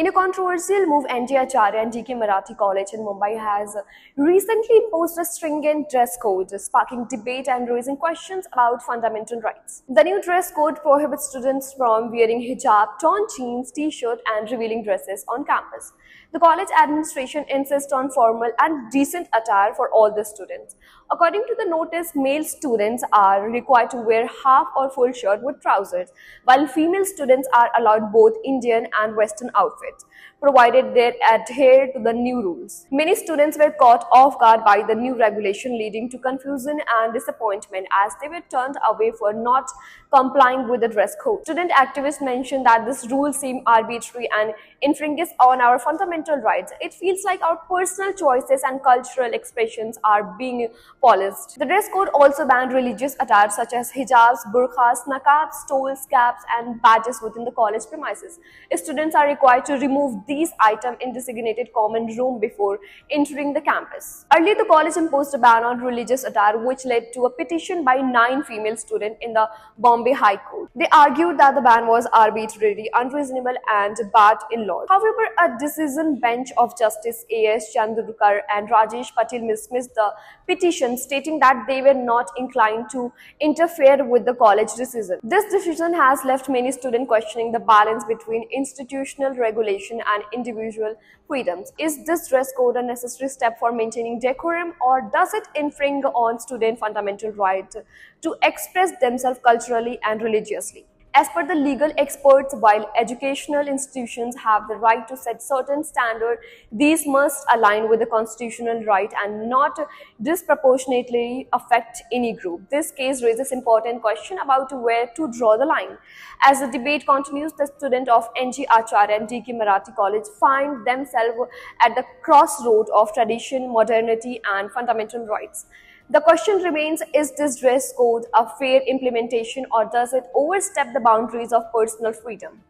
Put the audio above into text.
In a controversial move, NJ Acharya and DK Marathi College in Mumbai has recently imposed a stringent dress code, sparking debate and raising questions about fundamental rights. The new dress code prohibits students from wearing hijab, torn jeans, t-shirt, and revealing dresses on campus. The college administration insists on formal and decent attire for all the students. According to the notice, male students are required to wear half or full shirt with trousers, while female students are allowed both Indian and Western outfits, provided they adhere to the new rules. Many students were caught off guard by the new regulation, leading to confusion and disappointment as they were turned away for not complying with the dress code. Student activists mentioned that this rule seems arbitrary and infringes on our fundamental rights. It feels like our personal choices and cultural expressions are being policed. The dress code also banned religious attire such as hijabs, burqas, niqabs, stoles, caps, and badges within the college premises. Students are required to remove these items in designated common room before entering the campus. Earlier, the college imposed a ban on religious attire, which led to a petition by 9 female students in the Bombay High Court. They argued that the ban was arbitrary, unreasonable, and bad in law. However, a decision bench of Justice A.S. Chandurkar and Rajesh Patel dismissed the petition, stating that they were not inclined to interfere with the college decision. This decision has left many students questioning the balance between institutional regulation and individual freedoms. Is this dress code a necessary step for maintaining decorum, or does it infringe on student fundamental right to express themselves culturally and religiously? As per the legal experts, while educational institutions have the right to set certain standards, these must align with the constitutional right and not disproportionately affect any group. This case raises important question about where to draw the line. As the debate continues, the students of NG Acharya and DK Marathi College find themselves at the crossroad of tradition, modernity, and fundamental rights. The question remains, is this dress code a fair implementation, or does it overstep the boundaries of personal freedom?